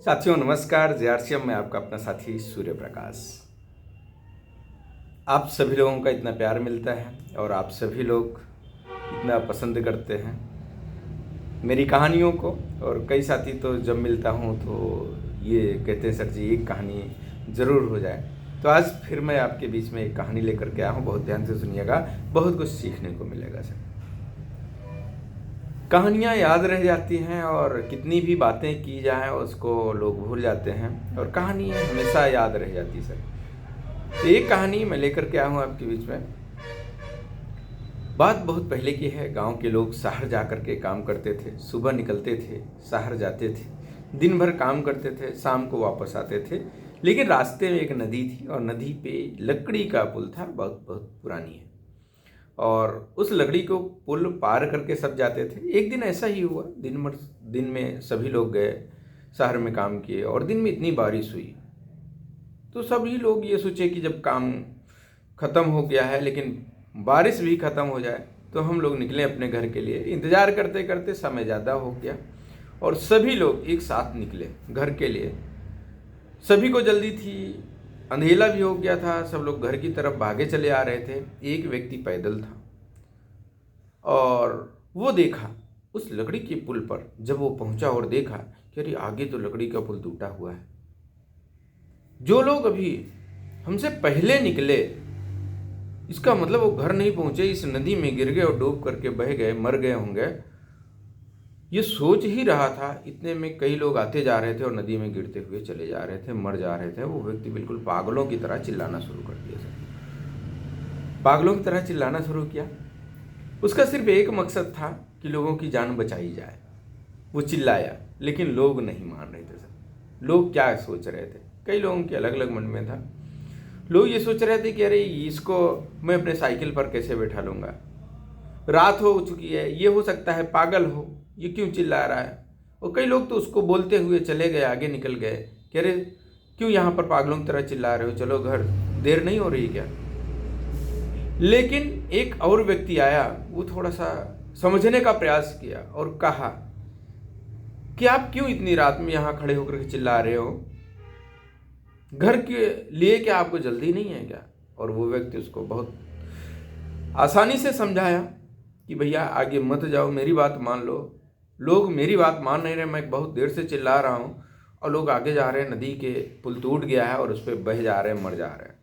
साथियों नमस्कार। जेआरसीएम में आपका अपना साथी सूर्य प्रकाश। आप सभी लोगों का इतना प्यार मिलता है और आप सभी लोग इतना पसंद करते हैं मेरी कहानियों को। और कई साथी तो जब मिलता हूँ तो ये कहते हैं सर जी एक कहानी ज़रूर हो जाए। तो आज फिर मैं आपके बीच में एक कहानी लेकर के आया हूँ। बहुत ध्यान से सुनिएगा, बहुत कुछ सीखने को मिलेगा सर। कहानियाँ याद रह जाती हैं और कितनी भी बातें की जाएं उसको लोग भूल जाते हैं, और कहानी हमेशा याद रह जाती है सर। तो एक कहानी मैं लेकर के आया हूँ आपके बीच में। बात बहुत पहले की है। गांव के लोग शहर जा कर के काम करते थे। सुबह निकलते थे, शहर जाते थे, दिन भर काम करते थे, शाम को वापस आते थे। लेकिन रास्ते में एक नदी थी और नदी पे लकड़ी का पुल था, बहुत बहुत पुरानी है। और उस लकड़ी को पुल पार करके सब जाते थे। एक दिन ऐसा ही हुआ, दिन में सभी लोग गए, शहर में काम किए और दिन में इतनी बारिश हुई तो सभी लोग ये सोचे कि जब काम ख़त्म हो गया है लेकिन बारिश भी ख़त्म हो जाए तो हम लोग निकलें अपने घर के लिए। इंतज़ार करते करते समय ज़्यादा हो गया और सभी लोग एक साथ निकले घर के लिए। सभी को जल्दी थी, अंधेला भी हो गया था, सब लोग घर की तरफ भागे चले आ रहे थे। एक व्यक्ति पैदल था और वो देखा उस लकड़ी के पुल पर। जब वो पहुंचा और देखा कि अरे आगे तो लकड़ी का पुल टूटा हुआ है। जो लोग अभी हमसे पहले निकले, इसका मतलब वो घर नहीं पहुंचे, इस नदी में गिर गए और डूब करके बह गए, मर गए होंगे। ये सोच ही रहा था, इतने में कई लोग आते जा रहे थे और नदी में गिरते हुए चले जा रहे थे, मर जा रहे थे। वो व्यक्ति बिल्कुल पागलों की तरह चिल्लाना शुरू कर दिया सर। पागलों की तरह चिल्लाना शुरू किया। उसका सिर्फ एक मकसद था कि लोगों की जान बचाई जाए। वो चिल्लाया लेकिन लोग नहीं मान रहे थे सर। लोग क्या सोच रहे थे, कई लोगों के अलग अलग मन में था। लोग ये सोच रहे थे कि अरे इसको मैं अपने साइकिल पर कैसे बैठा लूँगा, रात हो चुकी है, ये हो सकता है पागल हो, ये क्यों चिल्ला रहा है। और कई लोग तो उसको बोलते हुए चले गए, आगे निकल गए कि अरे क्यों यहाँ पर पागलों की तरह चिल्ला रहे हो, चलो घर, देर नहीं हो रही क्या। लेकिन एक और व्यक्ति आया, वो थोड़ा सा समझने का प्रयास किया और कहा कि आप क्यों इतनी रात में यहाँ खड़े होकर के चिल्ला रहे हो, घर के लिए क्या आपको जल्दी नहीं है क्या। और वो व्यक्ति उसको बहुत आसानी से समझाया कि भैया आगे मत जाओ, मेरी बात मान लो। लोग मेरी बात मान नहीं रहे, मैं बहुत देर से चिल्ला रहा हूँ और लोग आगे जा रहे हैं, नदी के पुल टूट गया है और उस पर बह जा रहे हैं, मर जा रहे हैं।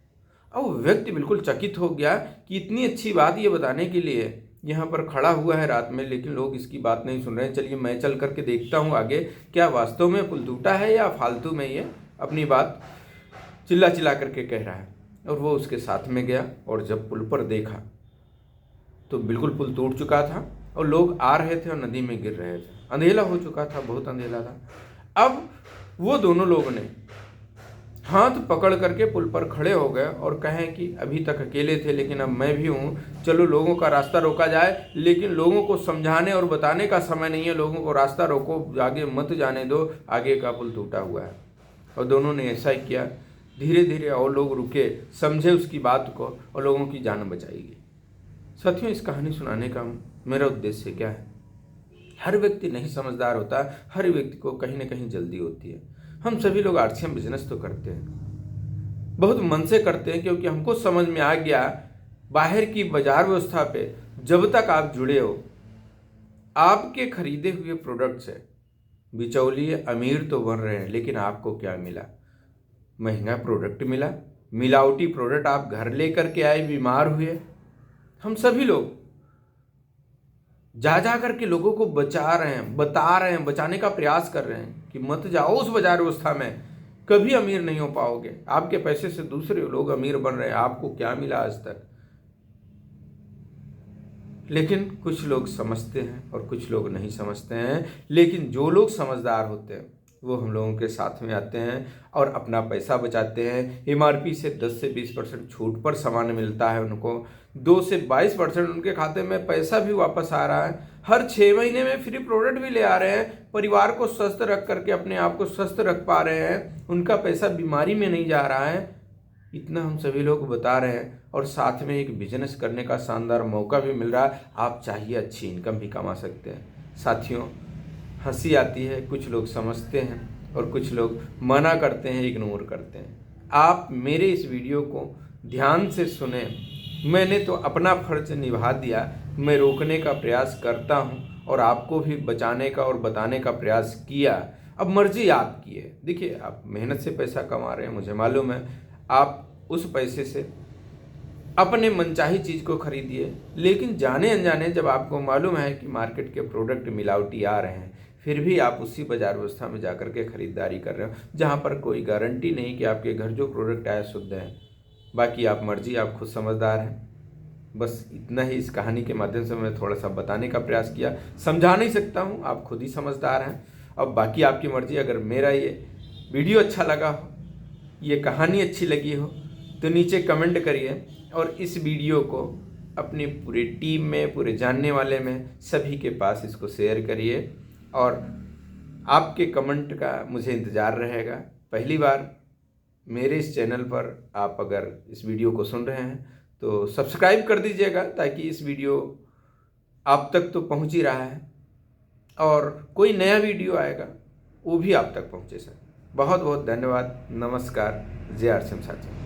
अब वो व्यक्ति बिल्कुल चकित हो गया कि इतनी अच्छी बात ये बताने के लिए यहाँ पर खड़ा हुआ है रात में, लेकिन लोग इसकी बात नहीं सुन रहे हैं। चलिए मैं चल करके देखता हूँ आगे क्या वास्तव में पुल टूटा है या फालतू में ये अपनी बात चिल्ला चिल्ला करके कह रहा है। और वो उसके साथ में गया और जब पुल पर देखा तो बिल्कुल पुल टूट चुका था और लोग आ रहे थे और नदी में गिर रहे थे। अंधेला हो चुका था, बहुत अंधेला था। अब वो दोनों लोगों ने हाथ पकड़ करके पुल पर खड़े हो गए और कहें कि अभी तक अकेले थे लेकिन अब मैं भी हूँ, चलो लोगों का रास्ता रोका जाए। लेकिन लोगों को समझाने और बताने का समय नहीं है, लोगों को रास्ता रोको, आगे मत जाने दो, आगे का पुल टूटा हुआ है। और दोनों ने ऐसा ही किया। धीरे धीरे और लोग रुके, समझे उसकी बात को और लोगों की जान बचाई गई। साथियों, इस कहानी सुनाने का मेरा उद्देश्य क्या है। हर व्यक्ति नहीं समझदार होता, हर व्यक्ति को कहीं ना कहीं जल्दी होती है। हम सभी लोग आरसीएम बिजनेस तो करते हैं, बहुत मन से करते हैं, क्योंकि हमको समझ में आ गया बाहर की बाजार व्यवस्था पे जब तक आप जुड़े हो, आपके खरीदे हुए प्रोडक्ट से बिचौलिए अमीर तो बन रहे हैं, लेकिन आपको क्या मिला, महंगा प्रोडक्ट मिला। मिलावटी प्रोडक्ट आप घर लेकर के आए, बीमार हुए। हम सभी लोग जा करके लोगों को बचा रहे हैं, बता रहे हैं, बचाने का प्रयास कर रहे हैं कि मत जाओ उस बाजार व्यवस्था में, कभी अमीर नहीं हो पाओगे। आपके पैसे से दूसरे लोग अमीर बन रहे हैं, आपको क्या मिला आज तक। लेकिन कुछ लोग समझते हैं और कुछ लोग नहीं समझते हैं। लेकिन जो लोग समझदार होते हैं वो हम लोगों के साथ में आते हैं और अपना पैसा बचाते हैं। एमआरपी से 10 से 20% छूट पर सामान मिलता है उनको, 2 से 22% उनके खाते में पैसा भी वापस आ रहा है। हर 6 महीने में फ्री प्रोडक्ट भी ले आ रहे हैं, परिवार को स्वस्थ रख करके अपने आप को स्वस्थ रख पा रहे हैं, उनका पैसा बीमारी में नहीं जा रहा है। इतना हम सभी लोग बता रहे हैं और साथ में एक बिजनेस करने का शानदार मौका भी मिल रहा है। आप चाहिए अच्छी इनकम भी कमा सकते हैं। साथियों, हंसी आती है, कुछ लोग समझते हैं और कुछ लोग मना करते हैं, इग्नोर करते हैं। आप मेरे इस वीडियो को ध्यान से सुने। मैंने तो अपना फर्ज निभा दिया, मैं रोकने का प्रयास करता हूँ और आपको भी बचाने का और बताने का प्रयास किया। अब मर्जी आपकी है। देखिए, आप मेहनत से पैसा कमा रहे हैं, मुझे मालूम है। आप उस पैसे से अपने मनचाही चीज़ को खरीदिए, लेकिन जाने अनजाने जब आपको मालूम है कि मार्केट के प्रोडक्ट मिलावटी आ रहे हैं, फिर भी आप उसी बाजार व्यवस्था में जाकर के खरीदारी कर रहे हो, जहाँ पर कोई गारंटी नहीं कि आपके घर जो प्रोडक्ट आया शुद्ध है। बाकी आप मर्जी, आप खुद समझदार हैं। बस इतना ही इस कहानी के माध्यम से मैं थोड़ा सा बताने का प्रयास किया। समझा नहीं सकता हूँ, आप खुद ही समझदार हैं। अब बाकी आपकी मर्जी। अगर मेरा ये वीडियो अच्छा लगा हो, ये कहानी अच्छी लगी हो, तो नीचे कमेंट करिए और इस वीडियो को अपनी पूरी टीम में, पूरे जानने वाले में, सभी के पास इसको शेयर करिए। और आपके कमेंट का मुझे इंतज़ार रहेगा। पहली बार मेरे इस चैनल पर आप अगर इस वीडियो को सुन रहे हैं तो सब्सक्राइब कर दीजिएगा, ताकि इस वीडियो आप तक तो पहुंच ही रहा है और कोई नया वीडियो आएगा वो भी आप तक पहुंचे सर। बहुत बहुत धन्यवाद। नमस्कार। जय आर साथियों।